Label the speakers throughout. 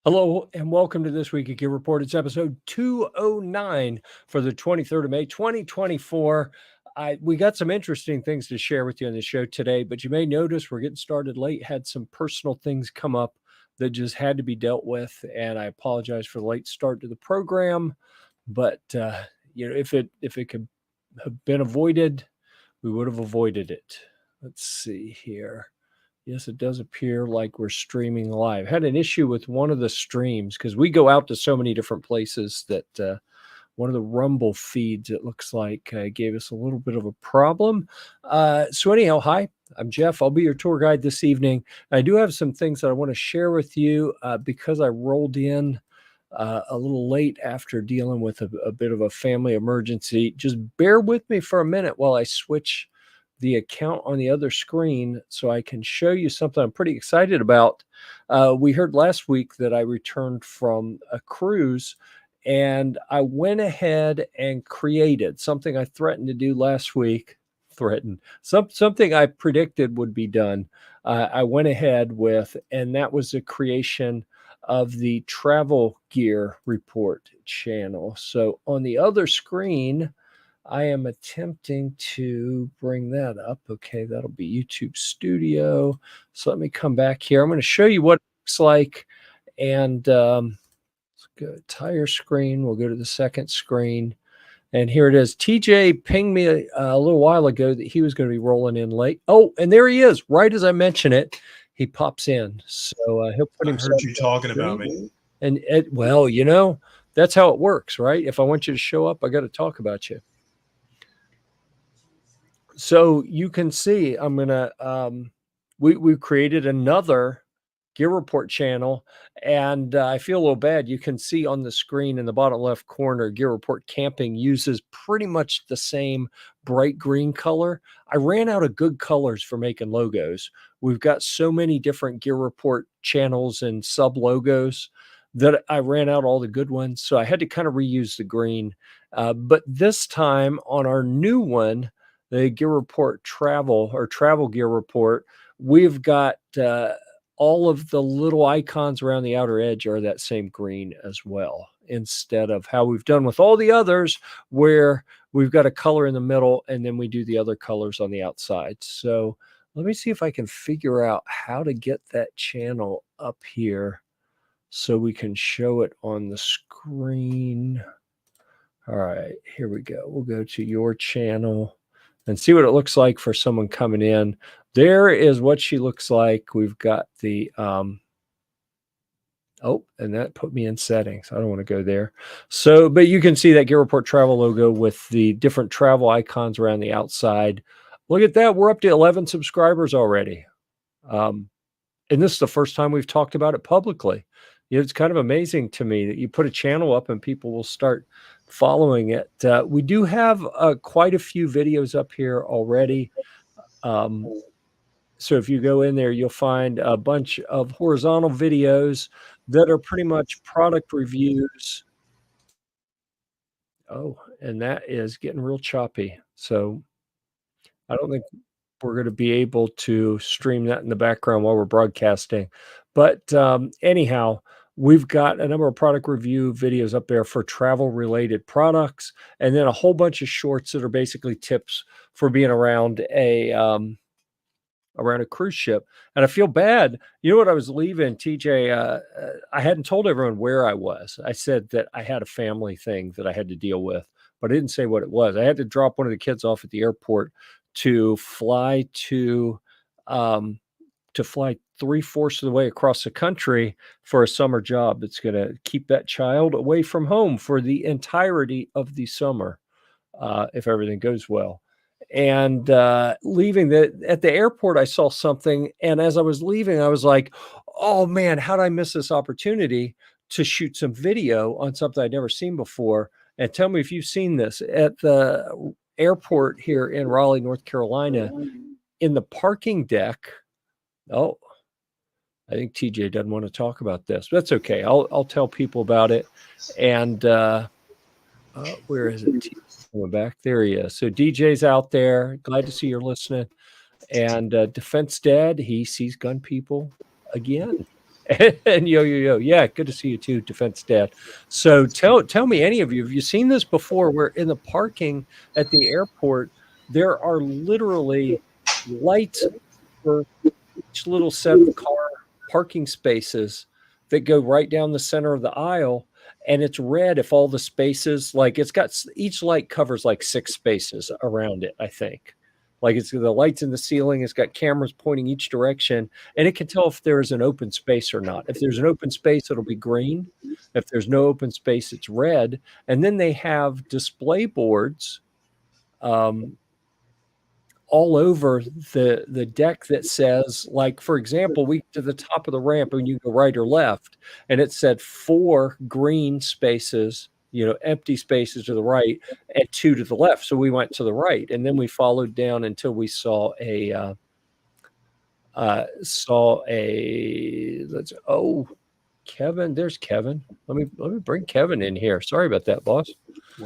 Speaker 1: Hello and welcome to this week of Gear Report. It's episode 209 for the 23rd of May, 2024. We got some interesting things to share with you on the show today, but you may notice we're getting started late, had some personal things come up that just had to be dealt with, and I apologize for the late start to the program, but if it could have been avoided, we would have avoided it. Let's see here. Yes, it does appear like we're streaming live. Had an issue with one of the streams because we go out to so many different places that one of the Rumble feeds, it looks like, gave us a little bit of a problem. So anyhow, hi, I'm Jeff. I'll be your tour guide this evening. I do have some things that I want to share with you because I rolled in a little late after dealing with a bit of a family emergency. Just bear with me for a minute while I switch the account on the other screen so I can show you something I'm pretty excited about. We heard last week that I returned from a cruise, and I went ahead and created something I threatened to do last week. Something I predicted would be done. I went ahead with, and that was the creation of the Travel Gear Report channel. So on the other screen, I am attempting to bring that up. Okay, that'll be YouTube Studio. So let me come back here. I'm going to show you what it looks like. And let's go to tire screen. We'll go to the second screen. And here it is. TJ pinged me a little while ago that he was going to be rolling in late. Oh, and there he is. Right as I mention it, he pops in. So he'll put himself.
Speaker 2: I heard you talking about me.
Speaker 1: And well, that's how it works, right? If I want you to show up, I got to talk about you. So you can see I'm gonna we've created another Gear Report channel, and I feel a little bad. You can see on the screen in the bottom left corner, Gear Report Camping uses pretty much the same bright green color. I ran out of good colors for making logos. We've got so many different Gear Report channels and sub logos that I ran out all the good ones. So I had to kind of reuse the green. But this time on our new one, the Gear Report Travel or Travel Gear Report, we've got all of the little icons around the outer edge are that same green as well, instead of how we've done with all the others where we've got a color in the middle and then we do the other colors on the outside. So let me see if I can figure out how to get that channel up here so we can show it on the screen. All right, here we go. We'll go to your channel and see what it looks like for someone coming in. There is what she looks like. We've got the, and that put me in settings. I don't want to go there. So, but you can see that Gear Report Travel logo with the different travel icons around the outside. Look at that. We're up to 11 subscribers already. And this is the first time we've talked about it publicly. It's kind of amazing to me that you put a channel up and people will start following it. We do have quite a few videos up here already. So if you go in there, you'll find a bunch of horizontal videos that are pretty much product reviews. Oh, and that is getting real choppy. So I don't think we're going to be able to stream that in the background while we're broadcasting. But anyhow, we've got a number of product review videos up there for travel related products, and then a whole bunch of shorts that are basically tips for being around a cruise ship. And I feel bad. You know what? I was leaving, TJ, I hadn't told everyone where I was. I said that I had a family thing that I had to deal with, but I didn't say what it was. I had to drop one of the kids off at the airport to fly to fly 3/4 of the way across the country for a summer job that's going to keep that child away from home for the entirety of the summer, if everything goes well. And leaving at the airport, I saw something, and as I was leaving, I was like, oh man, how did I miss this opportunity to shoot some video on something I'd never seen before? And tell me if you've seen this at the airport here in Raleigh, North Carolina, in the parking deck. Oh, I think TJ doesn't want to talk about this. That's okay. I'll tell people about it. And where is it? Coming back. There he is. So DJ's out there. Glad to see you're listening. And Defense Dad, he sees gun people again. And yo, yeah, good to see you too, Defense Dad. So tell me, any of you, have you seen this before? Where in the parking at the airport, there are literally lights for each little set of car parking spaces that go right down the center of the aisle, and it's red if all the spaces, like it's got, each light covers like 6 spaces around it, I think. Like it's the lights in the ceiling, it's got cameras pointing each direction, and it can tell if there's an open space or not. If there's an open space, it'll be green. If there's no open space, it's red. And then they have display boards um, all over the deck that says, like, for example, we to the top of the ramp and you go right or left, and it said 4 green spaces, empty spaces to the right and 2 to the left. So we went to the right, and then we followed down until we saw a let's oh Kevin, there's Kevin. Let me bring Kevin in here. Sorry about that, boss.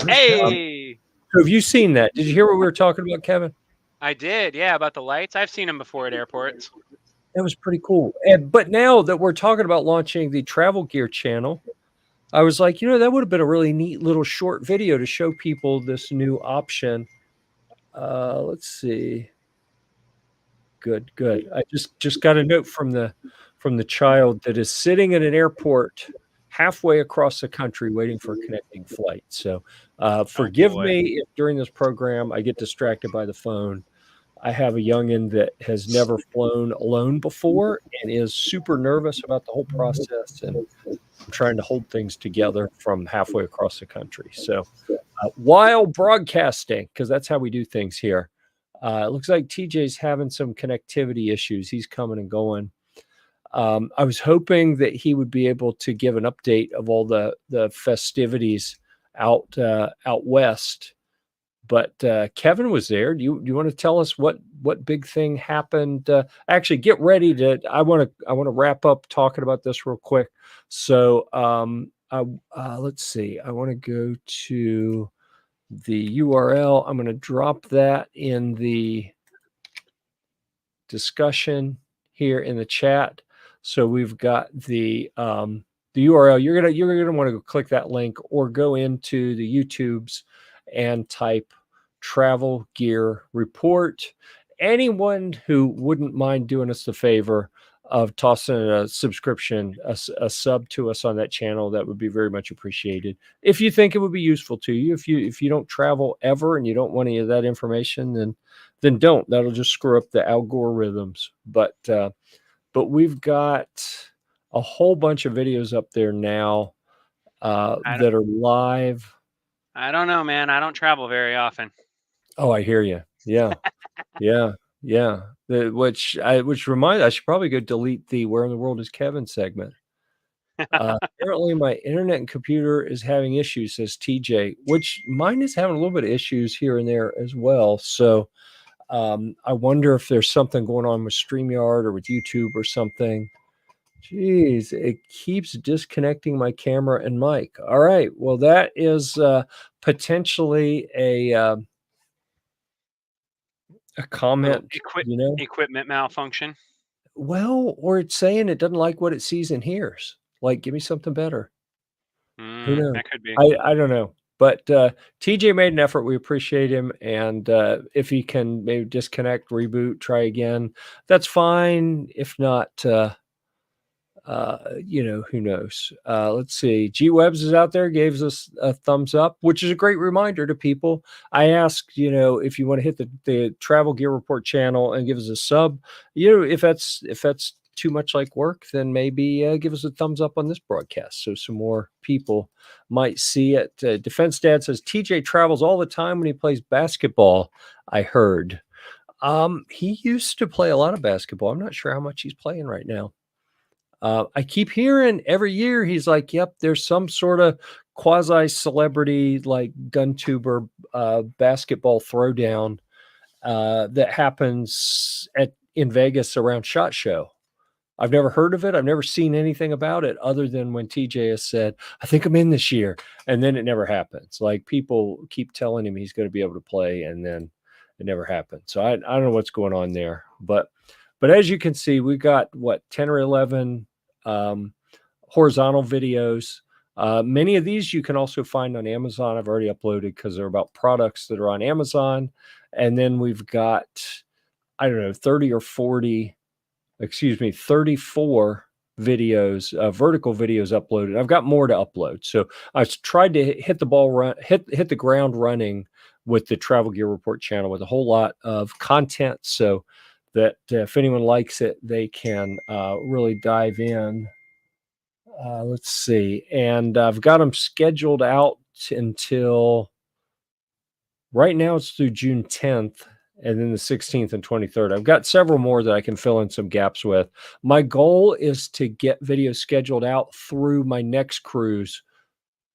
Speaker 2: Hey,
Speaker 1: So have you seen that? Did you hear what we were talking about, Kevin?
Speaker 2: I did. Yeah, about the lights. I've seen them before at airports.
Speaker 1: That was pretty cool. But now that we're talking about launching the Travel Gear channel, I was like, that would have been a really neat little short video to show people this new option. Let's see. Good. I just got a note from the child that is sitting at an airport halfway across the country waiting for a connecting flight. So forgive me if during this program I get distracted by the phone. I have a youngin that has never flown alone before and is super nervous about the whole process, and I'm trying to hold things together from halfway across the country. So while broadcasting, because that's how we do things here, it looks like TJ's having some connectivity issues. He's coming and going. I was hoping that he would be able to give an update of all the festivities out west. But Kevin was there. Do you want to tell us what big thing happened? Actually, get ready to. I want to wrap up talking about this real quick. So let's see. I want to go to the URL. I'm going to drop that in the discussion here in the chat. So we've got the URL. You're gonna want to go click that link or go into the YouTubes and type Travel Gear Report. Anyone who wouldn't mind doing us the favor of tossing a subscription, a sub to us on that channel, that would be very much appreciated. If you think it would be useful to you, if you don't travel ever and you don't want any of that information, then don't. That'll just screw up the algorithms. But we've got a whole bunch of videos up there now that are live.
Speaker 2: I don't know, man. I don't travel very often.
Speaker 1: Oh, I hear you. Yeah. Which reminds, I should probably go delete the "Where in the World is Kevin" segment. Apparently my internet and computer is having issues, says TJ, which mine is having a little bit of issues here and there as well. So I wonder if there's something going on with StreamYard or with YouTube or something. Jeez, it keeps disconnecting my camera and mic. All right. Well, that is potentially a comment,
Speaker 2: equipment malfunction.
Speaker 1: Well, or it's saying it doesn't like what it sees and hears. Like, give me something better. Who knows?
Speaker 2: That could be.
Speaker 1: I don't know. But TJ made an effort. We appreciate him. And if he can maybe disconnect, reboot, try again, that's fine. If not, who knows? Let's see. G Webs is out there, gave us a thumbs up, which is a great reminder to people. I asked, if you want to hit the Travel Gear Report channel and give us a sub, if that's too much like work, then maybe give us a thumbs up on this broadcast so some more people might see it. Defense Dad says TJ travels all the time when he plays basketball, I heard. He used to play a lot of basketball. I'm not sure how much he's playing right now. I keep hearing every year he's like, yep, there's some sort of quasi-celebrity like gun tuber basketball throwdown that happens in Vegas around SHOT Show. I've never heard of it. I've never seen anything about it other than when TJ has said, I think I'm in this year. And then it never happens. Like, people keep telling him he's going to be able to play, and then it never happens. So I don't know what's going on there. But as you can see, we got 10 or 11 horizontal videos. Many of these you can also find on Amazon. I've already uploaded because they're about products that are on Amazon. And then we've got, I don't know, 34 videos, vertical videos uploaded. I've got more to upload. So I've tried to hit the ground running with the Travel Gear Report channel with a whole lot of content so that if anyone likes it, they can really dive in. Let's see. And I've got them scheduled out until right now it's through June 10th and then the 16th and 23rd. I've got several more that I can fill in some gaps with. My goal is to get videos scheduled out through my next cruise,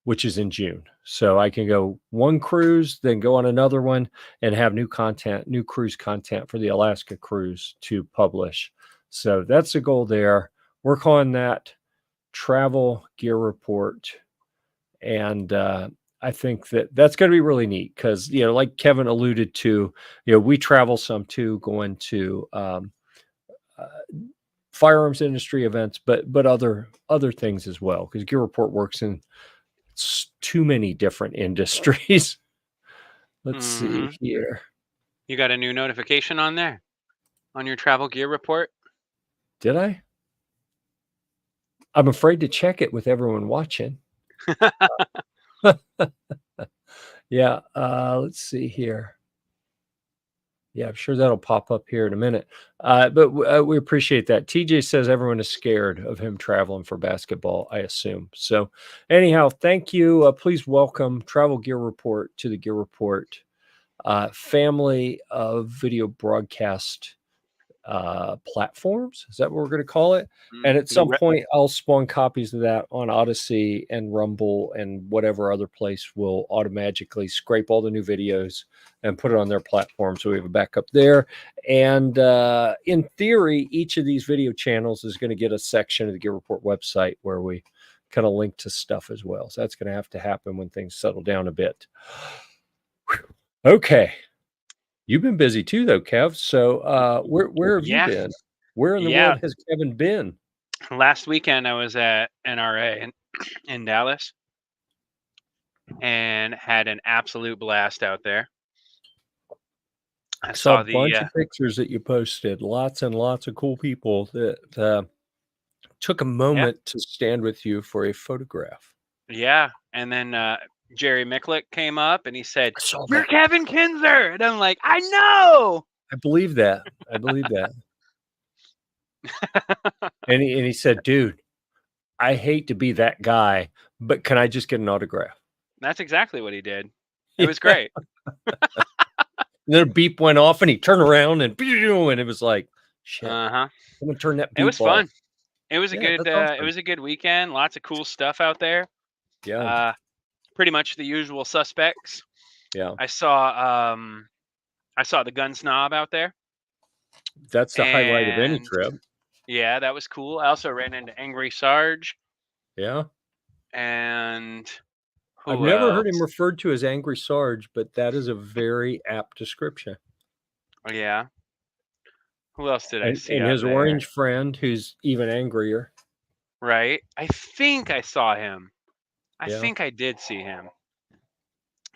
Speaker 1: which is in June. So I can go one cruise, then go on another one and have new cruise content for the Alaska cruise to publish. So that's the goal there. Work on that Travel Gear Report. And I think that that's going to be really neat because, like Kevin alluded to, we travel some too, going to uh, firearms industry events, but other things as well, because Gear Report works in too many different industries. Let's see here.
Speaker 2: You got a new notification on there on your Travel Gear Report?
Speaker 1: Did I? I'm afraid to check it with everyone watching. Yeah. Let's see here. Yeah, I'm sure that'll pop up here in a minute. But we appreciate that. TJ says everyone is scared of him traveling for basketball, I assume. So anyhow, thank you. Please welcome Travel Gear Report to the Gear Report family of video broadcast platforms. Is that what we're going to call it? And at some point, I'll spawn copies of that on Odyssey and Rumble and whatever other place will automatically scrape all the new videos and put it on their platform. So we have a backup there. And in theory, each of these video channels is going to get a section of the Gear Report website where we kind of link to stuff as well. So that's going to have to happen when things settle down a bit. Okay. You've been busy too, though, Kev. So where have you been? Where in the world has Kevin been?
Speaker 2: Last weekend, I was at NRA in Dallas and had an absolute blast out there.
Speaker 1: I saw a bunch of pictures that you posted. Lots and lots of cool people that took a moment to stand with you for a photograph.
Speaker 2: Yeah. And then Jerry Micklick came up and he said, "You're Kevin Kinzer." And I'm like, "I know."
Speaker 1: I believe that. And he said, "Dude, I hate to be that guy, but can I just get an autograph?"
Speaker 2: That's exactly what he did. It was great.
Speaker 1: And then a beep went off and he turned around and it was like, shit. I'm gonna turn that beep off.
Speaker 2: It was fun. It was a good awesome. It was a good weekend. Lots of cool stuff out there.
Speaker 1: Yeah.
Speaker 2: Pretty much the usual suspects.
Speaker 1: Yeah.
Speaker 2: I saw the gun snob out there.
Speaker 1: That's the highlight of any trip.
Speaker 2: Yeah, that was cool. I also ran into Angry Sarge.
Speaker 1: Yeah.
Speaker 2: And
Speaker 1: I've never heard him referred to as Angry Sarge, but that is a very apt description.
Speaker 2: Yeah. Who else did I see?
Speaker 1: And his orange friend, who's even angrier.
Speaker 2: Right. I think I saw him. I think I did see him.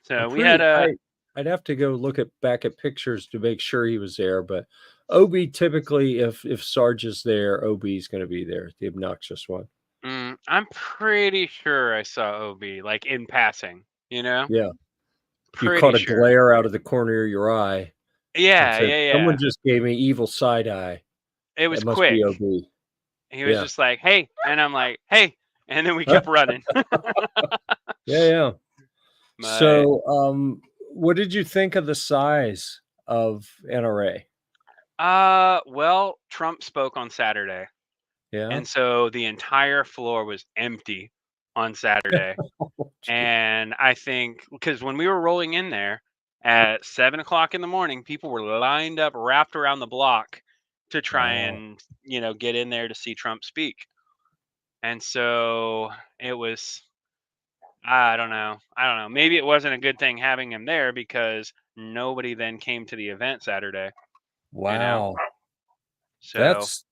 Speaker 2: So we had
Speaker 1: I'd have to go look back at pictures to make sure he was there, but OB typically, if Sarge is there, OB is going to be there, the obnoxious one.
Speaker 2: I'm pretty sure I saw OB, like in passing,
Speaker 1: Yeah. You caught a glare out of the corner of your eye.
Speaker 2: Yeah.
Speaker 1: Someone just gave me evil side eye.
Speaker 2: It was quick.
Speaker 1: Be OB.
Speaker 2: He was just like, "Hey," and I'm like, "Hey," and then we kept running.
Speaker 1: Yeah. So, what did you think of the size of NRA?
Speaker 2: Well, Trump spoke on Saturday.
Speaker 1: Yeah.
Speaker 2: And so the entire floor was empty on Saturday. And I think because when we were rolling in there at 7:00 in the morning, people were lined up, wrapped around the block to try and, get in there to see Trump speak. And so it was, I don't know. Maybe it wasn't a good thing having him there because nobody then came to the event Saturday.
Speaker 1: Wow.
Speaker 2: So
Speaker 1: That's,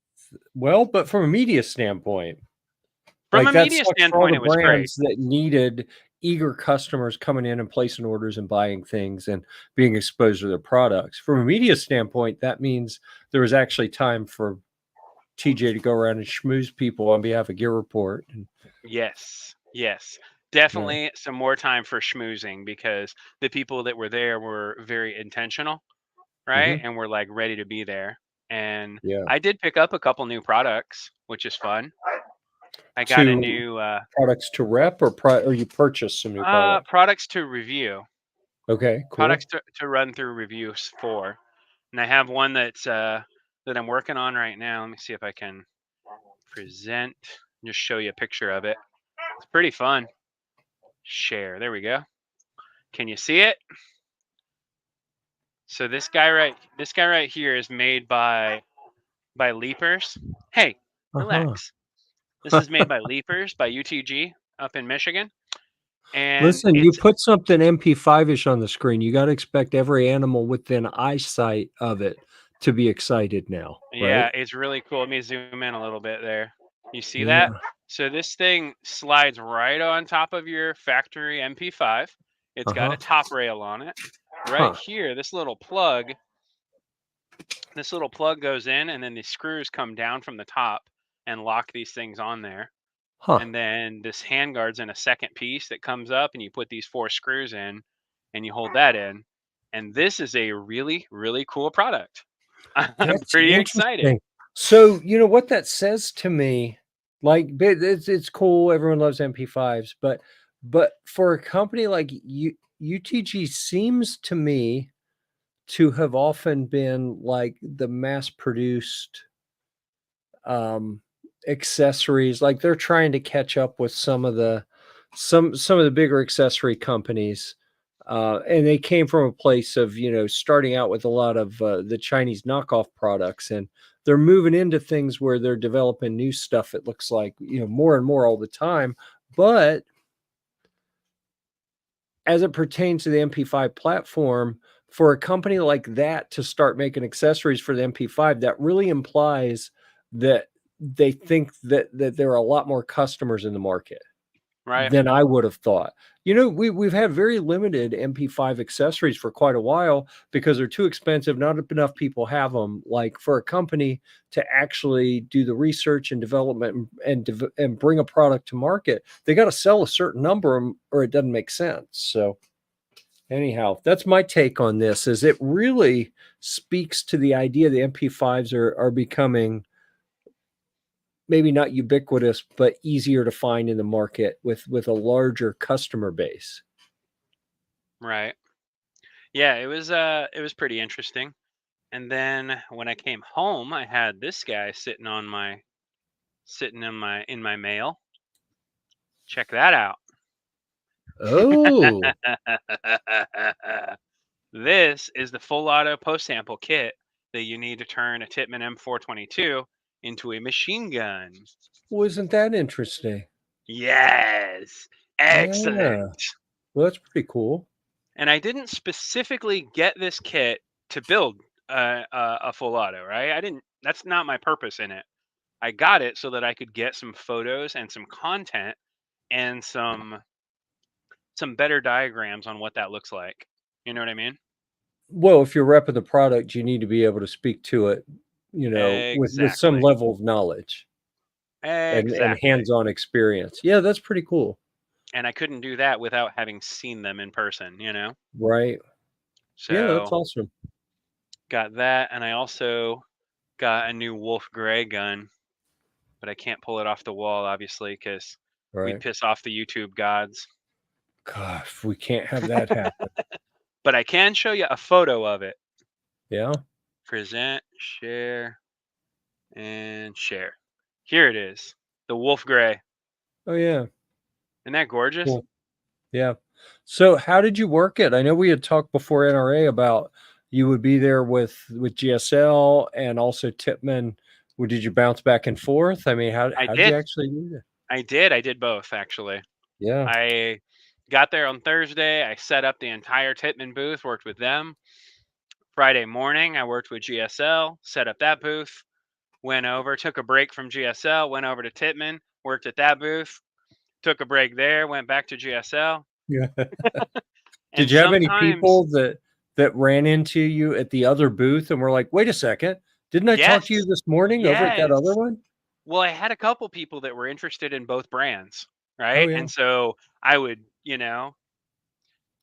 Speaker 1: well, but from a media standpoint.
Speaker 2: From
Speaker 1: Like,
Speaker 2: a
Speaker 1: that
Speaker 2: media
Speaker 1: sucks for all
Speaker 2: standpoint,
Speaker 1: the
Speaker 2: it was great.
Speaker 1: brands that needed eager customers coming in and placing orders and buying things and being exposed to their products. From a media standpoint, that means there was actually time for TJ to go around and schmooze people on behalf of Gear Report. And
Speaker 2: Yes, yes.
Speaker 1: yeah.
Speaker 2: Definitely some more time for schmoozing because the people that were there were very intentional, right?
Speaker 1: Mhm.
Speaker 2: And were like ready to be there. And
Speaker 1: Yeah.
Speaker 2: I did pick up a couple new products, which is fun. I got a
Speaker 1: To
Speaker 2: new
Speaker 1: products to rep or you purchased some new product?
Speaker 2: products to review,
Speaker 1: Okay,
Speaker 2: products
Speaker 1: cool.
Speaker 2: to run through reviews for. And I have one that I'm working on right now. Let me see if I can present, just show you a picture of it. It's pretty fun. Share. There we go. Can you see it? So this guy right here is made by Leapers. Hey,
Speaker 1: Uh-huh.
Speaker 2: relax. This is made by Leapers by UTG up in Michigan, and
Speaker 1: Listen, you
Speaker 2: it's
Speaker 1: put something MP5-ish on the screen, you gotta expect every animal within eyesight of it to be excited now, right?
Speaker 2: yeah, it's really cool. Let me zoom in a little bit there. You see that?
Speaker 1: Yeah.
Speaker 2: So this thing slides right on top of your factory MP5. It's got
Speaker 1: Uh-huh.
Speaker 2: a top rail on it. Right
Speaker 1: Huh.
Speaker 2: here, this little plug goes in, and then the screws come down from the top and lock these things on there.
Speaker 1: Huh.
Speaker 2: And then this handguard's in a second piece that comes up, and you put these 4 screws in, and you hold that in. And this is a really, really cool product. I'm
Speaker 1: That's
Speaker 2: pretty excited.
Speaker 1: interesting. So, you know what that says to me, like, it's cool, everyone loves MP5s, but for a company like UTG seems to me to have often been like the mass produced um accessories. Like they're trying to catch up with some of the bigger accessory companies. And they came from a place of, starting out with a lot of the Chinese knockoff products, and they're moving into things where they're developing new stuff. It looks like, more and more all the time. But as it pertains to the MP5 platform, for a company like that to start making accessories for the MP5, that really implies that they think that there are a lot more customers in the market
Speaker 2: Right?
Speaker 1: than I would have thought. We've had very limited MP5 accessories for quite a while because they're too expensive. Not enough people have them. Like for a company to actually do the research and development and bring a product to market, they got to sell a certain number of 'em or it doesn't make sense. So anyhow, that's my take on this. Is it really speaks to the idea the MP5s are becoming maybe not ubiquitous, but easier to find in the market with a larger customer base.
Speaker 2: Right. Yeah, it was pretty interesting. And then when I came home, I had this guy sitting in my mail. Check that out.
Speaker 1: Oh,
Speaker 2: This is the full auto post sample kit that you need to turn a Tippmann M422 into a machine gun.
Speaker 1: wasn't that interesting?
Speaker 2: Yes.
Speaker 1: Yeah,
Speaker 2: Excellent.
Speaker 1: well, that's pretty cool.
Speaker 2: And I didn't specifically get this kit to build a full auto, right? I didn't. That's not my purpose in it. I got it so that I could get some photos and some content and some better diagrams on what that looks like. You know what I mean?
Speaker 1: Well, if you're repping the product, you need to be able to speak to it, with some
Speaker 2: Exactly.
Speaker 1: level of knowledge and
Speaker 2: Exactly.
Speaker 1: hands-on experience. Yeah, that's pretty cool.
Speaker 2: And I couldn't do that without having seen them in person, you know?
Speaker 1: Right. Yeah, that's
Speaker 2: So
Speaker 1: awesome.
Speaker 2: got that. And I also got a new Wolf Gray gun, but I can't pull it off the wall, obviously, because we'd
Speaker 1: Right.
Speaker 2: piss off the YouTube gods.
Speaker 1: Gosh, we can't have that happen.
Speaker 2: But I can show you a photo of it.
Speaker 1: Yeah.
Speaker 2: Present, share, and share. Here it is. The Wolf Gray.
Speaker 1: Oh, yeah.
Speaker 2: Isn't that gorgeous?
Speaker 1: Cool. Yeah. So how did you work it? I know we had talked before NRA about you would be there with GSL and also Tipman. Did you bounce back and forth? I mean,
Speaker 2: I
Speaker 1: how did you
Speaker 2: did.
Speaker 1: actually do that?
Speaker 2: I did. I did both, actually.
Speaker 1: Yeah.
Speaker 2: I got there on Thursday. I set up the entire Titman booth, worked with them. Friday morning, I worked with GSL, set up that booth. went over, took a break from GSL, went over to Tittman, worked at that booth, took a break there, went back to GSL.
Speaker 1: Yeah. Did
Speaker 2: And
Speaker 1: you have any
Speaker 2: sometimes,
Speaker 1: people that ran into you at the other booth and were like, "Wait a second, didn't I talk to you
Speaker 2: yes,
Speaker 1: this morning over at that other
Speaker 2: yes.
Speaker 1: one?"
Speaker 2: Well, I had a couple people that were interested in both brands,
Speaker 1: Oh,
Speaker 2: right?
Speaker 1: yeah.
Speaker 2: And so I would,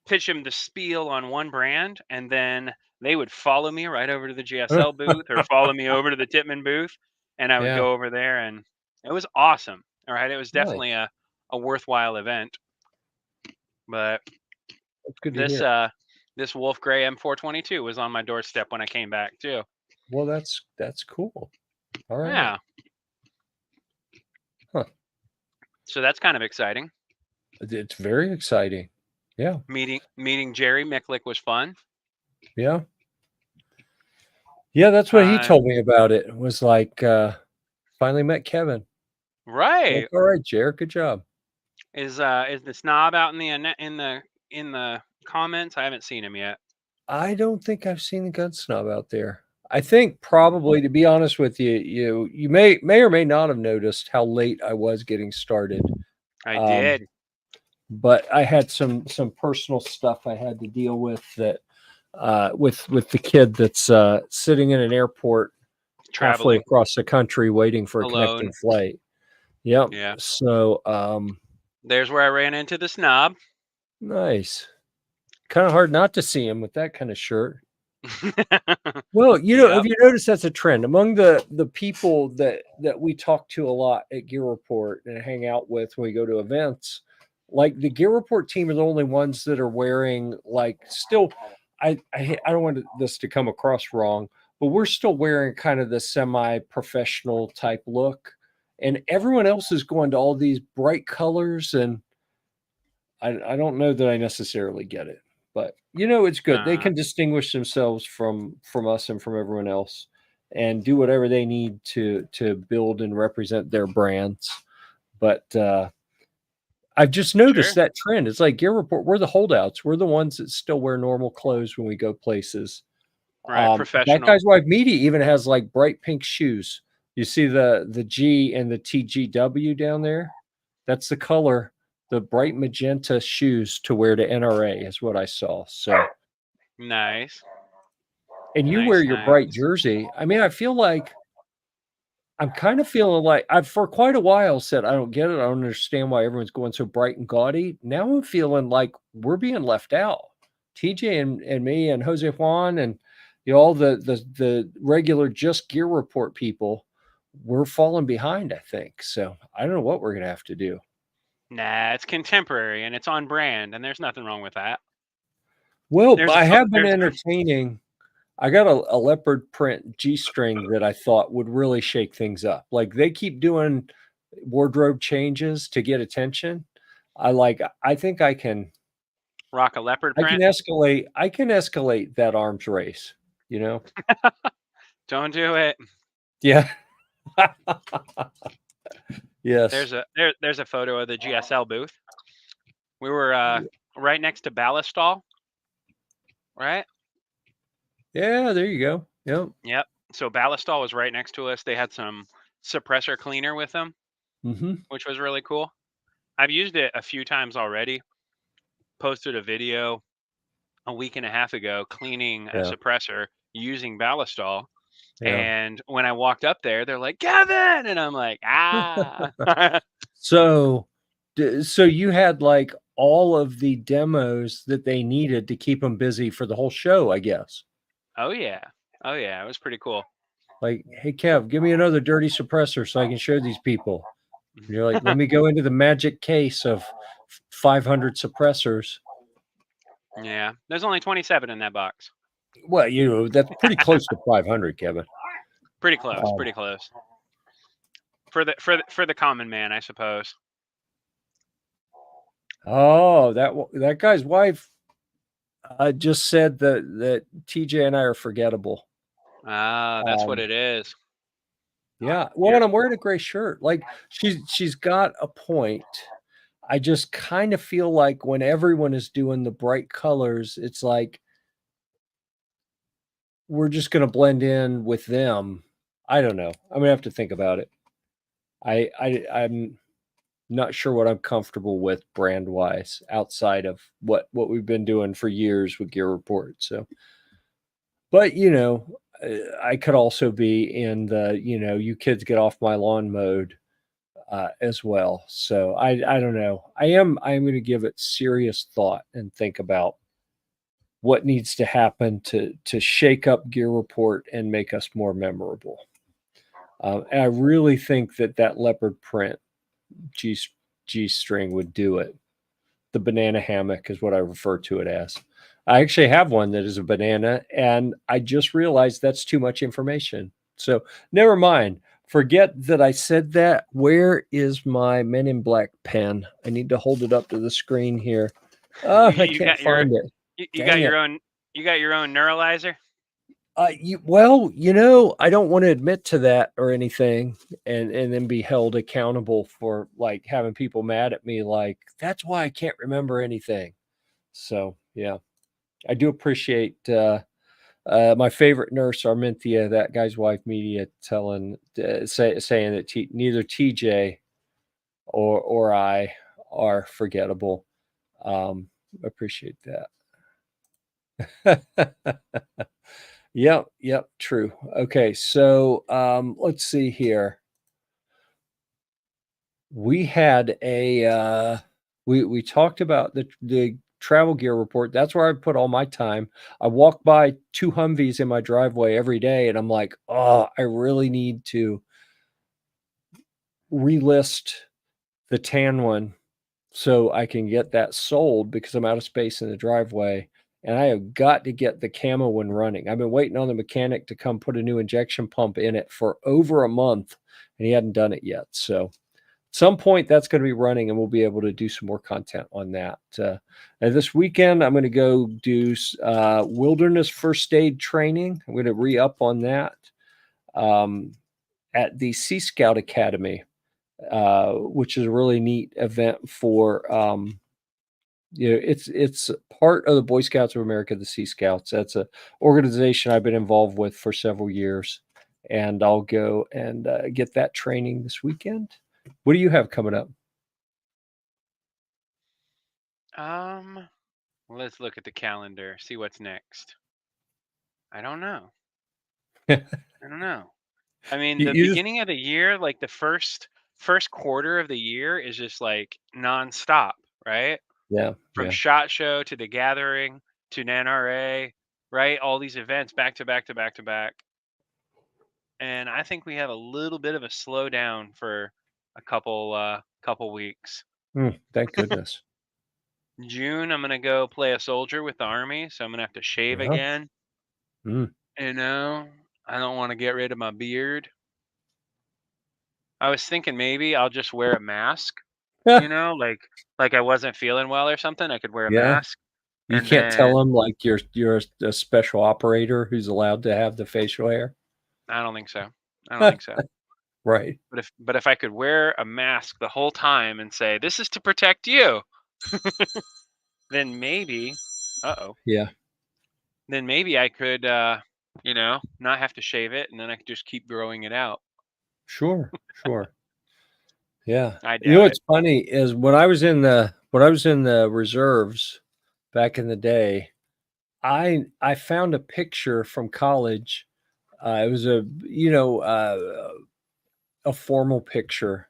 Speaker 2: pitch them the spiel on one brand, and then they would follow me right over to the GSL booth or follow me over to the Tittman booth, and I would
Speaker 1: Yeah,
Speaker 2: go over there, and it was awesome. All right, it was definitely
Speaker 1: nice.
Speaker 2: a worthwhile event. But
Speaker 1: That's good to
Speaker 2: this
Speaker 1: hear.
Speaker 2: uh this Wolf Gray M422 was on my doorstep when I came back too.
Speaker 1: Well, that's cool. All right.
Speaker 2: Yeah,
Speaker 1: Huh.
Speaker 2: so that's kind of exciting.
Speaker 1: It's very exciting. Yeah,
Speaker 2: Meeting Jerry Micklick was fun.
Speaker 1: yeah. Yeah, that's what he
Speaker 2: Uh,
Speaker 1: told me about it. It was like, finally met Kevin. Like,
Speaker 2: right.
Speaker 1: "All right, Jared, good job."
Speaker 2: Is the snob out in the comments? I haven't seen him yet.
Speaker 1: I don't think I've seen the gun snob out there. I think probably, to be honest with you, you may or may not have noticed how late I was getting started.
Speaker 2: I
Speaker 1: Um,
Speaker 2: did.
Speaker 1: but I had some personal stuff I had to deal with that with the kid that's sitting in an airport halfway
Speaker 2: Traveling
Speaker 1: across the country waiting for a connecting
Speaker 2: alone.
Speaker 1: flight. Yep.
Speaker 2: Yeah.
Speaker 1: So
Speaker 2: There's where I ran into the snob.
Speaker 1: nice. Kind of hard not to see him with that kind of shirt. Well, if
Speaker 2: Yep.
Speaker 1: you notice, that's a trend among the people that we talk to a lot at Gear Report and hang out with when we go to events. Like the Gear Report team are the only ones that are wearing like still. I don't want this to come across wrong, but we're still wearing kind of the semi-professional type look, and everyone else is going to all these bright colors, and I don't know that I necessarily get it, but it's good. They
Speaker 2: Uh,
Speaker 1: can distinguish themselves from us and from everyone else, and do whatever they need to build and represent their brands. But I've just noticed
Speaker 2: sure.
Speaker 1: that trend. It's like Gear Report. We're the holdouts. We're the ones that still wear normal clothes when we go places.
Speaker 2: Right.
Speaker 1: That
Speaker 2: Professional.
Speaker 1: guy's wife Meaty even has like bright pink shoes. You see the G and the TGW down there? That's the color, the bright magenta shoes to wear to NRA is what I saw. So,
Speaker 2: Nice.
Speaker 1: and you wear
Speaker 2: Nice.
Speaker 1: your bright
Speaker 2: Nice.
Speaker 1: jersey. I mean, I feel like I'm kind of feeling like I've for quite a while said I don't get it. I don't understand why everyone's going so bright and gaudy. Now I'm feeling like we're being left out. TJ and me and Jose Juan and all the regular just Gear Report people, we're falling behind, I think. So I don't know what we're gonna have to do.
Speaker 2: Nah, it's contemporary and it's on brand, and there's nothing wrong with that.
Speaker 1: Well,
Speaker 2: There's a
Speaker 1: I
Speaker 2: pho-
Speaker 1: have been
Speaker 2: there's
Speaker 1: entertaining. I got a leopard print G string that I thought would really shake things up. Like they keep doing wardrobe changes to get attention. I think
Speaker 2: rock a leopard
Speaker 1: I can
Speaker 2: print.
Speaker 1: escalate that arms race, you know?
Speaker 2: Don't do it.
Speaker 1: Yeah. Yes.
Speaker 2: There's a photo of the GSL booth. We were right next to Ballastall, right?
Speaker 1: Yeah, there you go. Yep.
Speaker 2: Yep. So Ballastall was right next to us. They had some suppressor cleaner with them,
Speaker 1: Mhm.
Speaker 2: which was really cool. I've used it a few times already. Posted a video a week and a half ago cleaning a
Speaker 1: Yeah.
Speaker 2: suppressor using Ballastall.
Speaker 1: Yeah.
Speaker 2: And when I walked up there, they're like, Kevin! And I'm like, ah.
Speaker 1: So so you had like all of the demos that they needed to keep them busy for the whole show, I guess.
Speaker 2: Oh, yeah. Oh, yeah. It was pretty cool.
Speaker 1: Like, "Hey, Kev, give me another dirty suppressor so I can show these people." And you're like, "Let me go into the magic case of 500 suppressors."
Speaker 2: Yeah. There's only 27 in that box.
Speaker 1: Well, that's pretty close to 500, Kevin.
Speaker 2: Pretty close.
Speaker 1: Um,
Speaker 2: Pretty close. For the common man, I suppose.
Speaker 1: oh, that guy's wife just said that TJ and I are forgettable.
Speaker 2: Ah, that's what
Speaker 1: Um,
Speaker 2: it is.
Speaker 1: yeah. Well,
Speaker 2: You're
Speaker 1: and I'm wearing a gray shirt. Like she's got a point. I just kind of feel like when everyone is doing the bright colors, it's like we're just going to blend in with them. I don't know. I'm gonna have to think about it. I'm not sure what I'm comfortable with brand wise outside of what we've been doing for years with Gear Report. So, but I could also be in the you kids get off my lawn mode as well. So I don't know. I'm going to give it serious thought and think about what needs to happen to shake up Gear Report and make us more memorable. And I really think that leopard print G G string would do it. The banana hammock is what I refer to it as. I actually have one that is a banana, and I just realized that's too much information. So never mind. Forget that I said that. Where is my Men in Black pen? I need to hold it up to the screen here. Oh, I
Speaker 2: You
Speaker 1: can't
Speaker 2: got your
Speaker 1: find it.
Speaker 2: you got
Speaker 1: Dang it.
Speaker 2: your own neuralizer.
Speaker 1: I don't want to admit to that or anything, and then be held accountable for like having people mad at me. Like that's why I can't remember anything. So yeah, I do appreciate my favorite nurse, Arminthia, that guy's wife, Media, saying that neither TJ or I are forgettable. Appreciate that. Yep, true. Okay, so let's see here. We had we talked about the travel gear report. That's where I put all my time. I walk by 2 Humvees in my driveway every day, and I'm like, oh, I really need to relist the tan one so I can get that sold because I'm out of space in the driveway. And I have got to get the camo one running. I've been waiting on the mechanic to come put a new injection pump in it for over a month, and he hadn't done it yet. So some point that's going to be running, and we'll be able to do some more content on that. And this weekend, I'm going to go do wilderness first aid training. I'm going to re-up on that at the Sea Scout Academy, which is a really neat event for it's part of the Boy Scouts of America, the Sea Scouts. That's a organization I've been involved with for several years, and I'll go and get that training this weekend. What do you have coming up?
Speaker 2: Let's look at the calendar, see what's next. I don't know.
Speaker 1: you,
Speaker 2: I don't know. I mean, the
Speaker 1: you just
Speaker 2: beginning of the year, like the first quarter of the year is just like nonstop, right?
Speaker 1: yeah,
Speaker 2: From
Speaker 1: yeah.
Speaker 2: SHOT Show to the Gathering to NRA, right? All these events back to back to back to back. And I think we have a little bit of a slowdown for a couple weeks.
Speaker 1: Thank goodness.
Speaker 2: June, I'm gonna go play a soldier with the army, so I'm gonna have to shave
Speaker 1: Yeah.
Speaker 2: again.
Speaker 1: Mm.
Speaker 2: You know, I don't want to get rid of my beard. I was thinking maybe I'll just wear a mask, like I wasn't feeling well or something. I could wear a
Speaker 1: Yeah.
Speaker 2: mask,
Speaker 1: You
Speaker 2: and
Speaker 1: can't tell
Speaker 2: then
Speaker 1: them like you're a special operator who's allowed to have the facial hair.
Speaker 2: I don't think so. I don't think so.
Speaker 1: Right.
Speaker 2: But if I could wear a mask the whole time and say this is to protect you, then maybe, uh oh,
Speaker 1: Yeah.
Speaker 2: then maybe I could, not have to shave it, and then I could just keep growing it out.
Speaker 1: Sure. Sure. Yeah.
Speaker 2: I
Speaker 1: You know
Speaker 2: doubt it.
Speaker 1: what's funny is when I was in the reserves back in the day, I found a picture from college. It was a formal picture,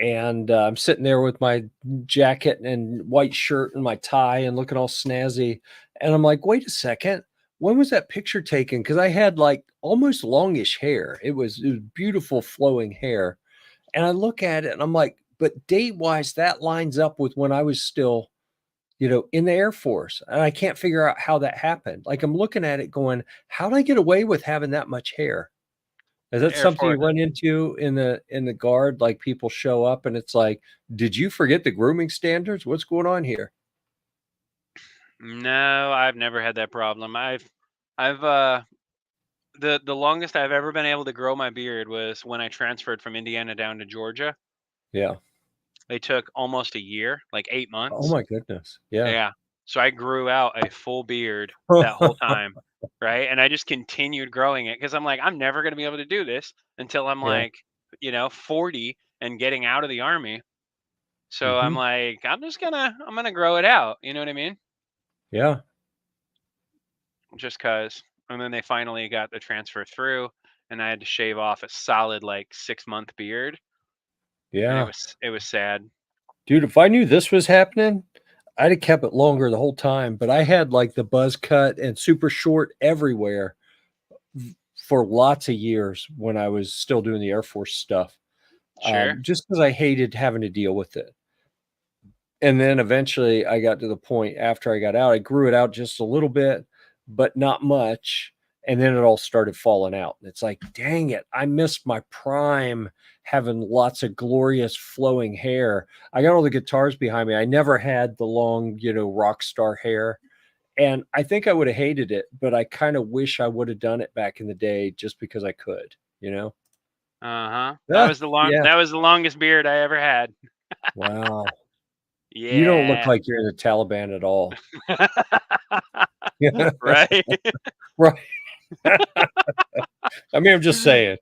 Speaker 1: and I'm sitting there with my jacket and white shirt and my tie and looking all snazzy, and I'm like, wait a second, when was that picture taken? Because I had like almost longish hair. It was beautiful flowing hair, and I look at it and I'm like, but date wise, that lines up with when I was still, in the Air Force. And I can't figure out how that happened. Like I'm looking at it going, how did I get away with having that much hair? Is that
Speaker 2: Air
Speaker 1: something you
Speaker 2: Force.
Speaker 1: run into in the guard? Like people show up and it's like, did you forget the grooming standards? What's going on here?
Speaker 2: No, I've never had that problem. I've the longest I've ever been able to grow my beard was when I transferred from Indiana down to Georgia.
Speaker 1: Yeah.
Speaker 2: They took almost a year, like 8
Speaker 1: Oh
Speaker 2: months.
Speaker 1: my goodness. Yeah.
Speaker 2: Yeah. So I grew out a full beard that whole time, right? And I just continued growing it because I'm like, I'm never going to be able to do this until I'm
Speaker 1: Yeah.
Speaker 2: like, 40 and getting out of the army. So I'm
Speaker 1: Hmm.
Speaker 2: like, I'm gonna grow it out. You know what I mean?
Speaker 1: Yeah.
Speaker 2: Just cause. And then they finally got the transfer through, and I had to shave off a solid like 6-month beard, and it
Speaker 1: Yeah.
Speaker 2: was sad.
Speaker 1: Dude, if I knew this was happening, I'd have kept it longer the whole time. But I had like the buzz cut and super short everywhere for lots of years when I was still doing the Air Force stuff,
Speaker 2: Sure.
Speaker 1: just because I hated having to deal with it. And then eventually I got to the point after I got out, I grew it out just a little bit, but not much. And then it all started falling out. And it's like, dang it, I missed my prime having lots of glorious flowing hair. I got all the guitars behind me. I never had the long, rock star hair. And I think I would have hated it, but I kind of wish I would have done it back in the day just because I could, you know?
Speaker 2: Uh-huh.
Speaker 1: Ah, yeah.
Speaker 2: That was the longest beard I ever had.
Speaker 1: Wow. You don't look
Speaker 2: Yeah.
Speaker 1: like you're in the Taliban at all.
Speaker 2: Right.
Speaker 1: Right. I mean, I'm just saying.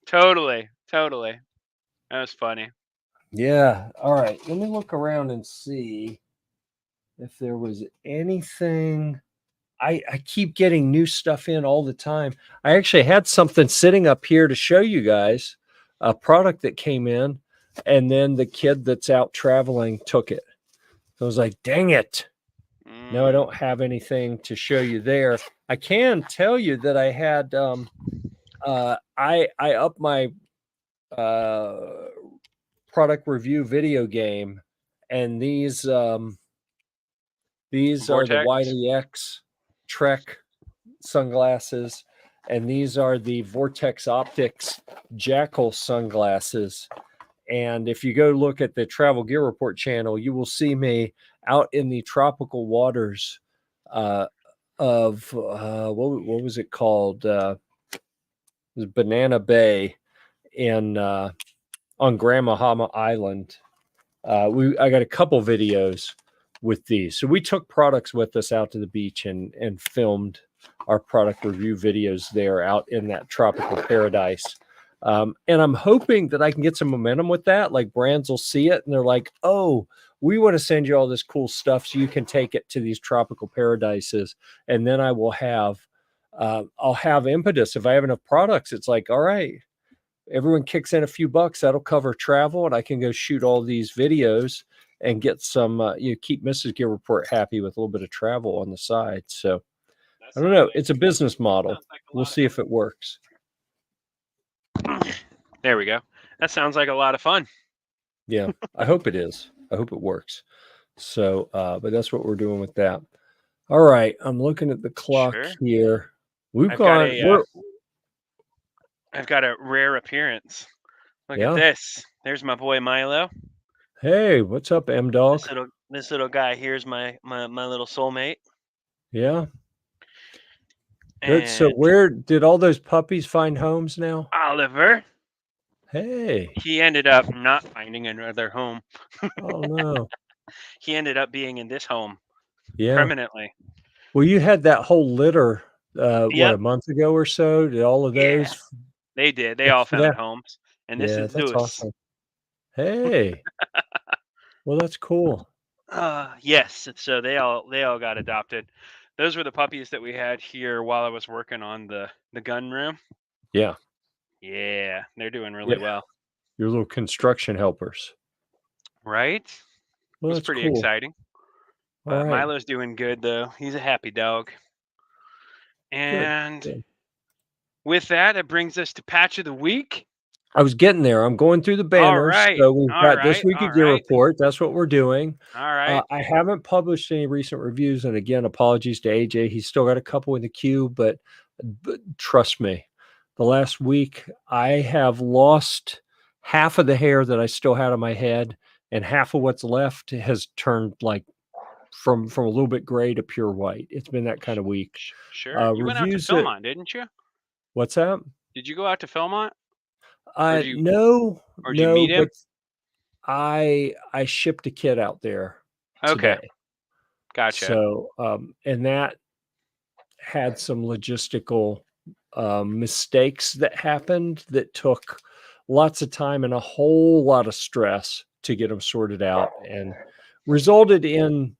Speaker 2: Totally. Totally. That was funny.
Speaker 1: Yeah. All right. Let me look around and see if there was anything. I keep getting new stuff in all the time. I actually had something sitting up here to show you guys, a product that came in, and then the kid that's out traveling took it. I was like, dang it. No, I don't have anything to show you there. I can tell you that I had I upped my product review video game, and these are the
Speaker 2: Vortex.
Speaker 1: Wiley X Trek sunglasses, and these are the Vortex Optics Jackal sunglasses. And if you go look at the Travel Gear Report channel, you will see me out in the tropical waters uh, of what was it called? It was Banana Bay in on Grand Bahama Island. I got a couple videos with these. So we took products with us out to the beach and filmed our product review videos there out in that tropical paradise. And I'm hoping that I can get some momentum with that. Like brands will see it and they're like, oh, we want to send you all this cool stuff so you can take it to these tropical paradises. And then I'll have impetus. If I have enough products, it's like, all right, everyone kicks in a few bucks, that'll cover travel, and I can go shoot all these videos and get some keep Mrs. Gear Report happy with a little bit of travel on the side. So I don't know, it's a business model. We'll see if it works.
Speaker 2: There we go. That sounds like a lot of fun.
Speaker 1: Yeah, I hope it is. I hope it works. So but that's what we're doing with that. All right, I'm looking at the clock here. We've
Speaker 2: I've got a rare appearance. Look
Speaker 1: Yeah.
Speaker 2: at this. There's my boy Milo.
Speaker 1: Hey, what's up, M Dog?
Speaker 2: This little guy here is my little soulmate.
Speaker 1: Yeah. Good. So where did all those puppies find homes now?
Speaker 2: Oliver.
Speaker 1: Hey.
Speaker 2: He ended up not finding another home.
Speaker 1: Oh no.
Speaker 2: He ended up being in this home permanently.
Speaker 1: Well, you had that whole litter what,
Speaker 2: Yep.
Speaker 1: a month ago or so? Did all of those?
Speaker 2: They did. They all found homes. And this is
Speaker 1: that's
Speaker 2: Zeus.
Speaker 1: awesome. Hey. Well, that's cool.
Speaker 2: Yes. So they all got adopted. Those were the puppies that we had here while I was working on the gun room.
Speaker 1: Yeah.
Speaker 2: Yeah, they're doing really well.
Speaker 1: Your little construction helpers.
Speaker 2: Right?
Speaker 1: Well,
Speaker 2: It's
Speaker 1: that's
Speaker 2: pretty
Speaker 1: cool.
Speaker 2: exciting. But Milo's doing good though. He's a happy dog. And
Speaker 1: Good.
Speaker 2: With that, it brings us to Patch of the Week.
Speaker 1: I was getting there. I'm going through the banners. So we've got this week of Gear Report. That's what we're doing.
Speaker 2: All right.
Speaker 1: I haven't published any recent reviews. And again, apologies to AJ. He's still got a couple in the queue, but trust me, the last week I have lost half of the hair that I still had on my head, and half of what's left has turned like from a little bit gray to pure white. It's been that kind of week.
Speaker 2: Sure. You went out to Philmont, didn't you?
Speaker 1: What's that?
Speaker 2: Did you go out to Philmont?
Speaker 1: No,
Speaker 2: or did you meet him?
Speaker 1: but I shipped a kid out there
Speaker 2: today. Gotcha.
Speaker 1: So, and that had some logistical mistakes that happened that took lots of time and a whole lot of stress to get them sorted out, and resulted in,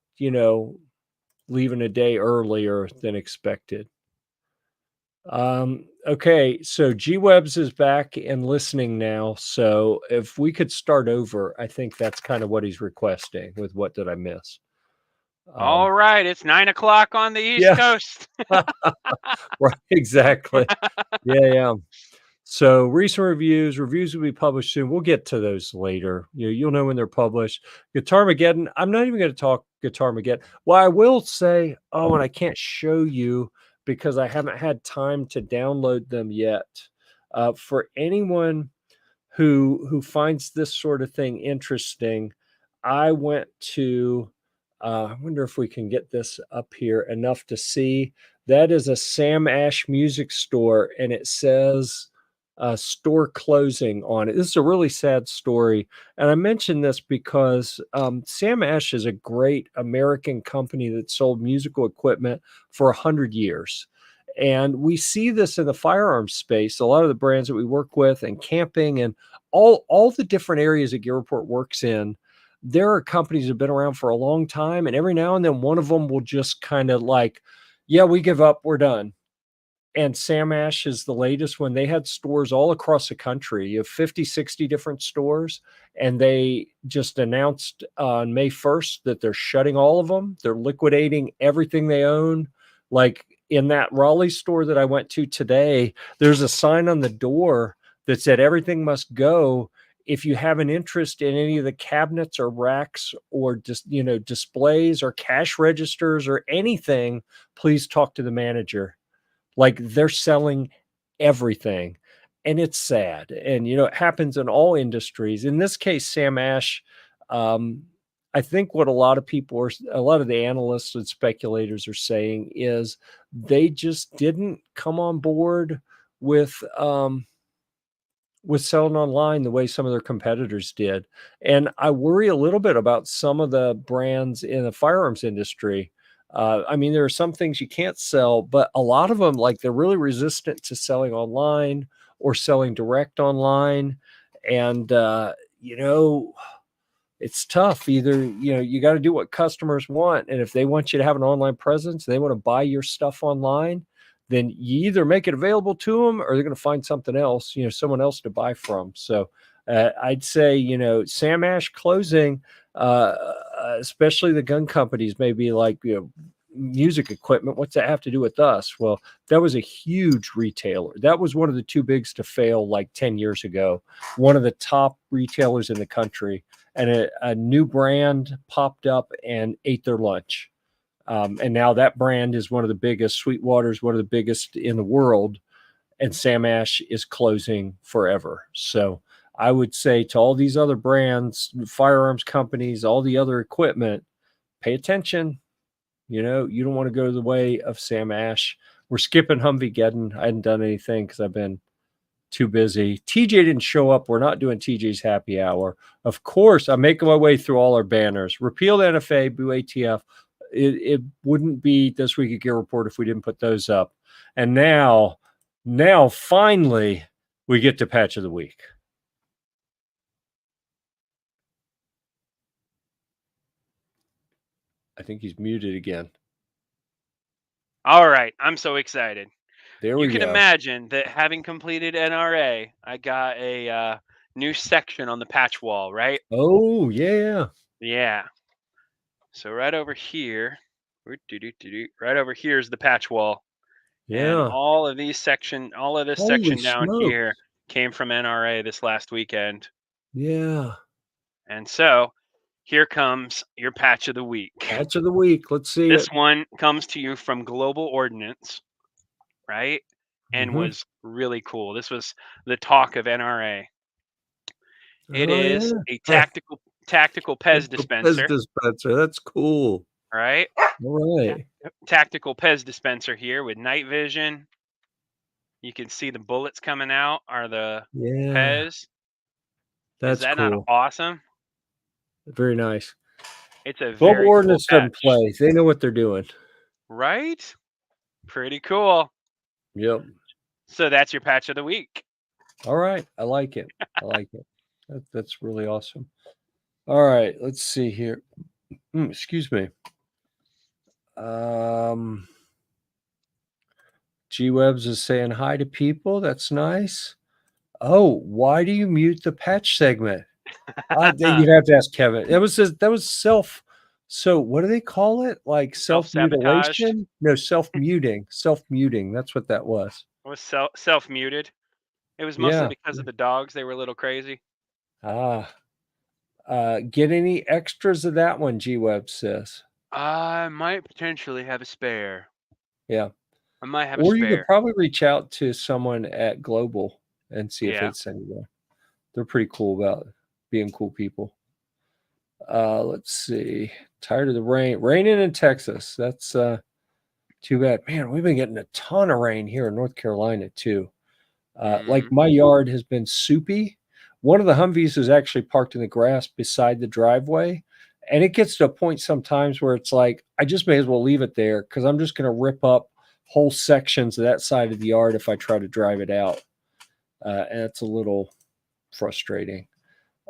Speaker 1: leaving a day earlier than expected. Okay, so G-Webs is back and listening now. So if we could start over, I think that's kind of what he's requesting with what did I miss?
Speaker 2: All right, it's 9 o'clock on the East
Speaker 1: Yeah,
Speaker 2: Coast.
Speaker 1: right, exactly. Yeah, yeah. So recent reviews will be published soon. We'll get to those later. You'll know when they're published. Guitarmageddon. I'm not even going to talk Guitarmageddon. Well, I will say, oh, and I can't show you because I haven't had time to download them yet. For anyone who finds this sort of thing interesting, I went to I wonder if we can get this up here enough to see. That is a Sam Ash music store, and it says store closing on it. This is a really sad story. And I mention this because Sam Ash is a great American company that sold musical equipment for 100 years. And we see this in the firearms space. A lot of the brands that we work with and camping and all the different areas that GearReport works in, there are companies that have been around for a long time, and every now and then one of them will just kind of like, yeah, we give up, we're done. And Sam Ash is the latest one. They had stores all across the country. You have 50, 60 different stores, and they just announced on May 1st that they're shutting all of them. They're liquidating everything they own. Like in that Raleigh store that I went to today, there's a sign on the door that said everything must go. If you have an interest in any of the cabinets or racks or just, displays or cash registers or anything, please talk to the manager. Like they're selling everything, and it's sad. And it happens in all industries. In this case, Sam Ash, I think what a lot of the analysts and speculators are saying is they just didn't come on board with selling online the way some of their competitors did. And I worry a little bit about some of the brands in the firearms industry. I mean, there are some things you can't sell, but a lot of them, like they're really resistant to selling online or selling direct online. And, it's tough. Either, you got to do what customers want. And if they want you to have an online presence, they want to buy your stuff online, then you either make it available to them or they're going to find something else, someone else to buy from. So I'd say, Sam Ash closing, especially the gun companies, maybe like, music equipment. What's that have to do with us? Well, that was a huge retailer. That was one of the too bigs to fail like 10 years ago. One of the top retailers in the country, and a new brand popped up and ate their lunch. And now that brand is one of the biggest. Sweetwater is one of the biggest in the world, and Sam Ash is closing forever. So I would say to all these other brands, firearms companies, all the other equipment, pay attention. You don't want to go the way of Sam Ash. We're skipping Humvee. I hadn't done anything because I've been too busy. TJ didn't show up. We're not doing TJ's happy hour. Of course, I'm making my way through all our banners. Repeal the NFA, boo ATF. It wouldn't be this week at GearReport if we didn't put those up. And now finally, we get to patch of the week. I think he's muted again.
Speaker 2: All right, I'm so excited.
Speaker 1: There
Speaker 2: You
Speaker 1: we
Speaker 2: can
Speaker 1: go.
Speaker 2: imagine that having completed NRA, I got a new section on the patch wall, right?
Speaker 1: Oh, yeah.
Speaker 2: Yeah. So right over here, right over here is the patch wall, and
Speaker 1: Yeah.
Speaker 2: all of this section
Speaker 1: Holy
Speaker 2: down
Speaker 1: smoke.
Speaker 2: here came from NRA this last weekend.
Speaker 1: Yeah.
Speaker 2: And so here comes your patch of the week.
Speaker 1: Patch of the week. Let's see
Speaker 2: This
Speaker 1: it.
Speaker 2: one comes to you from Global Ordnance, right? And
Speaker 1: Mhm.
Speaker 2: was really cool. This was the talk of NRA. It
Speaker 1: Oh,
Speaker 2: is
Speaker 1: yeah.
Speaker 2: a tactical Pez
Speaker 1: It's a Pez
Speaker 2: dispenser,
Speaker 1: dispenser. That's cool.
Speaker 2: right?
Speaker 1: All right.
Speaker 2: Tactical Pez dispenser here with night vision. You can see the bullets coming out are the
Speaker 1: Yeah.
Speaker 2: Pez. Is
Speaker 1: That's
Speaker 2: that not
Speaker 1: cool.
Speaker 2: awesome?
Speaker 1: Very nice.
Speaker 2: It's a
Speaker 1: Global
Speaker 2: very cool
Speaker 1: Ordnance doesn't
Speaker 2: patch,
Speaker 1: play. They know what they're doing.
Speaker 2: right? Pretty cool.
Speaker 1: Yep.
Speaker 2: So that's your patch of the week.
Speaker 1: All right. I like it. I like it. That's really awesome. All right. Let's see here. Excuse me. G-Webs is saying hi to people. That's nice. Oh, why do you mute the patch segment? You'd have to ask Kevin. That was self. So what do they call it? Like self
Speaker 2: Self-sabotage.
Speaker 1: mutilation? No, self muting. Self muting. That's what that was.
Speaker 2: It was self-muted. It was mostly
Speaker 1: Yeah.
Speaker 2: because of the dogs. They were a little crazy.
Speaker 1: Ah. Get any extras of that one? G-Web says.
Speaker 2: I might potentially have a spare.
Speaker 1: Yeah.
Speaker 2: I might have a
Speaker 1: Or you could
Speaker 2: spare.
Speaker 1: probably reach out to someone at Global and see if
Speaker 2: Yeah.
Speaker 1: they'd send you one. They're pretty cool about being cool people. Let's see. Tired of the rain. Raining in Texas. That's too bad. Man, we've been getting a ton of rain here in North Carolina too. Like
Speaker 2: Mhm.
Speaker 1: my yard has been soupy. One of the Humvees is actually parked in the grass beside the driveway. And it gets to a point sometimes where it's like, I just may as well leave it there because I'm just going to rip up whole sections of that side of the yard if I try to drive it out. And it's a little frustrating.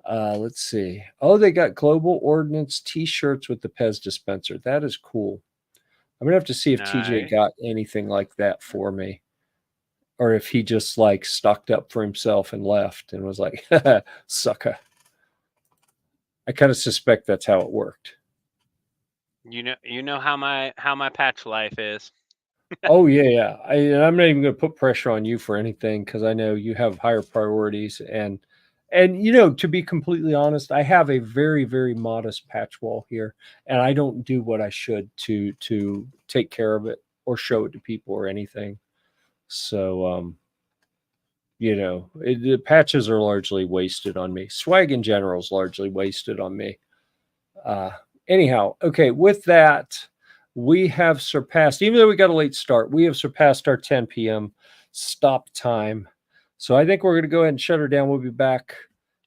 Speaker 1: Let's see. Oh, they got Global Ordnance t-shirts with the Pez dispenser. That is cool. I'm gonna have to see if TJ
Speaker 2: Nice.
Speaker 1: got anything like that for me, or if he just like stocked up for himself and left and was like, "Sucker." I kind of suspect that's how it worked.
Speaker 2: You know how my patch life is.
Speaker 1: Oh yeah. I'm not even gonna put pressure on you for anything because I know you have higher priorities and to be completely honest, I have a very very modest patch wall here, and I don't do what I should to take care of it or show it to people or anything. So the patches are largely wasted on me. Swag in general is largely wasted on me. Uh, Anyhow, okay, with that, we have surpassed, even though we got a late start, we have surpassed our 10 p.m. stop time. So I think we're going to go ahead and shut her down. We'll be back.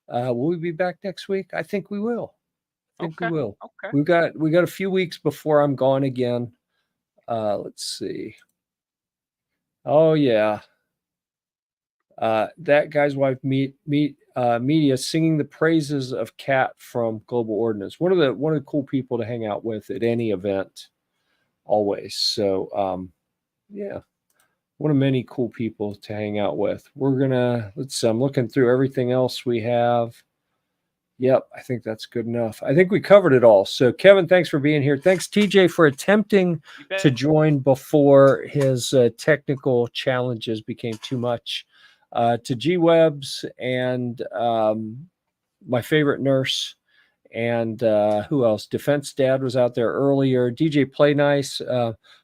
Speaker 1: Will we be back next week? I think we will. I think we
Speaker 2: Okay.
Speaker 1: will.
Speaker 2: Okay.
Speaker 1: We got a few weeks before I'm gone again. Let's see. Oh yeah. That guy's wife media singing the praises of Kat from Global Ordnance. One of the cool people to hang out with at any event, always. So yeah, one of many cool people to hang out with. Let's see, I'm looking through everything else we have. Yep, I think that's good enough. I think we covered it all. So, Kevin, thanks for being here. Thanks, TJ, for attempting
Speaker 2: You
Speaker 1: to
Speaker 2: bet.
Speaker 1: join before his technical challenges became too much. To G Webs and my favorite nurse, and who else? Defense Dad was out there earlier. DJ Play Nice,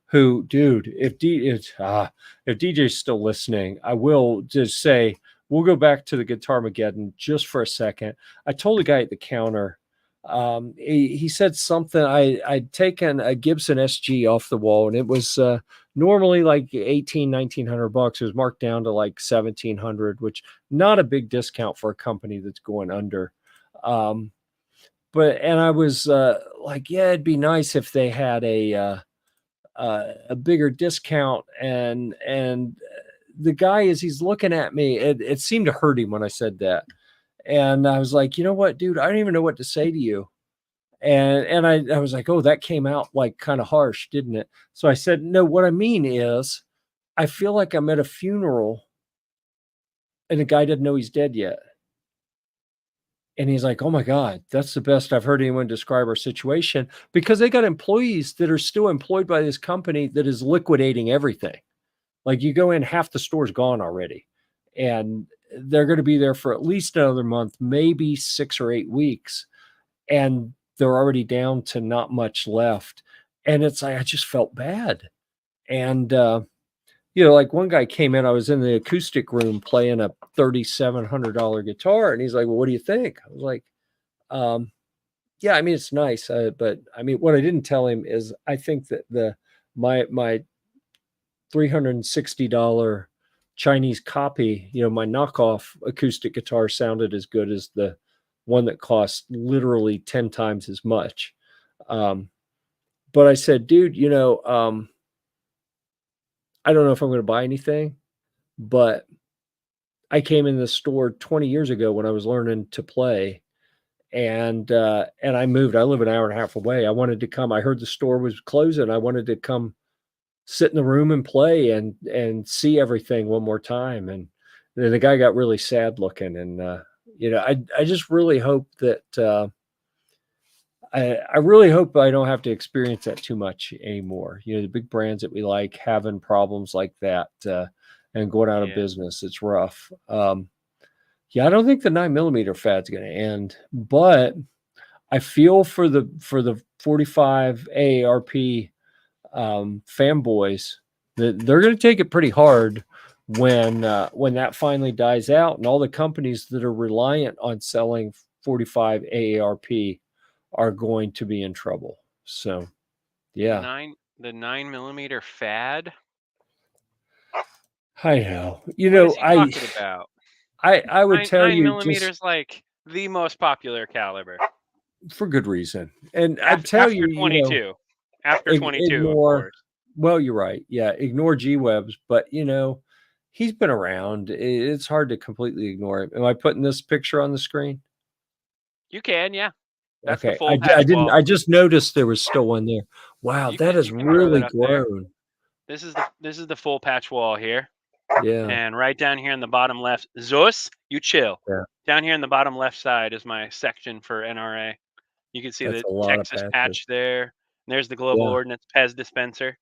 Speaker 1: who, dude, if DJ's still listening, I will just say we'll go back to the Guitar Mageddon just for a second. I told the guy at the counter, he said something. I'd taken a Gibson SG off the wall, and it was normally like 1900 bucks. It was marked down to like 1700, which not a big discount for a company that's going under. And I was like, yeah, it'd be nice if they had a bigger discount. And the guy, as he's looking at me, it seemed to hurt him when I said that. And I was like, you know what, dude, I don't even know what to say to you. And I was like, oh, that came out like kind of harsh, didn't it? So I said, no, what I mean is, I feel like I'm at a funeral, and the guy doesn't know he's dead yet. And he's like, "Oh my God, that's the best I've heard anyone describe our situation," because they got employees that are still employed by this company that is liquidating everything. Like you go in, half the store's gone already. And they're going to be there for at least another month, maybe 6 or 8 weeks. And they're already down to not much left. And it's like, I just felt bad. And, like one guy came in, I was in the acoustic room playing a $3,700 guitar. And he's like, "Well, what do you think?" I was like, um, yeah, I mean, it's nice, but I mean, what I didn't tell him is I think that my $360 Chinese copy, my knockoff acoustic guitar sounded as good as the one that cost literally 10 times as much. But I said, dude, I don't know if I'm going to buy anything, but I came in the store 20 years ago when I was learning to play, and I moved. I live an hour and a half away. I wanted to come. I heard the store was closing. I wanted to come sit in the room and play and see everything one more time. And then the guy got really sad looking. And I just really hope that I really hope I don't have to experience that too much anymore. The big brands that we like having problems like that and going out of
Speaker 2: Yeah.
Speaker 1: business. It's rough. Yeah, I don't think the 9mm fad's going to end, but I feel for the 45 AARP fanboys that they're going to take it pretty hard when that finally dies out, and all the companies that are reliant on selling 45 AARP are going to be in trouble. So, yeah,
Speaker 2: The 9mm fad.
Speaker 1: I know.
Speaker 2: What is he talking about?
Speaker 1: I would tell
Speaker 2: Nine
Speaker 1: you, just
Speaker 2: millimeters like the most popular caliber.
Speaker 1: for good reason, and I'd tell
Speaker 2: After
Speaker 1: you,
Speaker 2: 22. After 22, of
Speaker 1: ignore.
Speaker 2: course.
Speaker 1: Well, you're right. Yeah, ignore G-Webs, but he's been around. It's hard to completely ignore him. Am I putting this picture on the screen?
Speaker 2: You can, yeah. That's the
Speaker 1: Okay,
Speaker 2: full patch
Speaker 1: I didn't.
Speaker 2: wall.
Speaker 1: I just noticed there was still one there. Wow, that has
Speaker 2: You can throw
Speaker 1: really
Speaker 2: that up there.
Speaker 1: grown.
Speaker 2: This is the full patch wall here.
Speaker 1: Yeah,
Speaker 2: And right down here in the bottom left, Zos, you chill.
Speaker 1: yeah.
Speaker 2: Down here in the bottom left side is my section for NRA. You can see
Speaker 1: That's
Speaker 2: the
Speaker 1: a lot of
Speaker 2: Texas
Speaker 1: patches.
Speaker 2: patch there. And there's the Global
Speaker 1: Yeah.
Speaker 2: Ordnance Pez dispenser.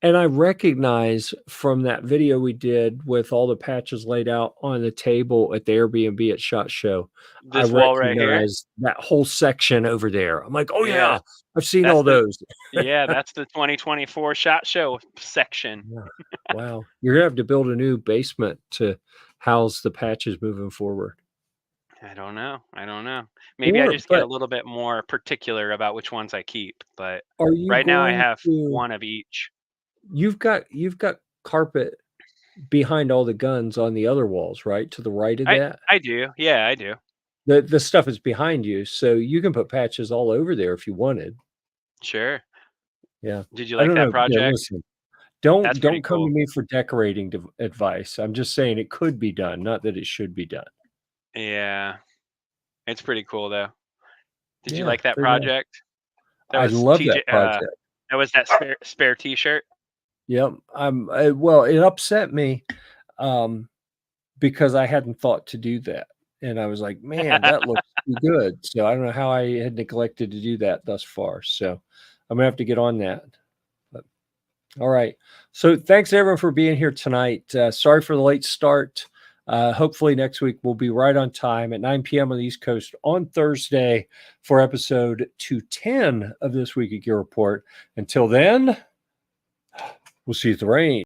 Speaker 1: And I recognize from that video we did with all the patches laid out on the table at the Airbnb at SHOT Show, I
Speaker 2: This wall right here.
Speaker 1: recognize that whole section over there. I'm like, oh yeah,
Speaker 2: Yeah.
Speaker 1: I've seen
Speaker 2: That's
Speaker 1: all those.
Speaker 2: Yeah, that's the 2024 SHOT Show section.
Speaker 1: Yeah. Wow. You're gonna have to build a new basement to house the patches moving forward.
Speaker 2: I don't know. Maybe I just get
Speaker 1: But
Speaker 2: a little bit more particular about which ones I keep, but
Speaker 1: are you
Speaker 2: right now I
Speaker 1: going
Speaker 2: have
Speaker 1: to?
Speaker 2: one of each.
Speaker 1: You've got carpet behind all the guns on the other walls, right? To the right of that.
Speaker 2: I do. Yeah, I do.
Speaker 1: The stuff is behind you, so you can put patches all over there if you wanted.
Speaker 2: Sure.
Speaker 1: Yeah.
Speaker 2: Did you
Speaker 1: I
Speaker 2: like
Speaker 1: don't
Speaker 2: that
Speaker 1: know. Yeah,
Speaker 2: project?
Speaker 1: listen. Don't
Speaker 2: That's pretty
Speaker 1: come to
Speaker 2: cool.
Speaker 1: me for decorating advice. I'm just saying it could be done, not that it should be done.
Speaker 2: Yeah. It's pretty cool though. Did you
Speaker 1: Yeah,
Speaker 2: like that
Speaker 1: very nice.
Speaker 2: project? That
Speaker 1: I
Speaker 2: was
Speaker 1: love
Speaker 2: TJ
Speaker 1: that project.
Speaker 2: that was that spare t-shirt.
Speaker 1: Yep. Well, it upset me because I hadn't thought to do that. And I was like, man, that looks too good. So I don't know how I had neglected to do that thus far. So I'm gonna have to get on that. But all right. So thanks everyone for being here tonight. Sorry for the late start. Hopefully next week we'll be right on time at 9 p.m. on the East Coast on Thursday for episode 210 of This Week at Gear Report. Until then, we'll see you at the range.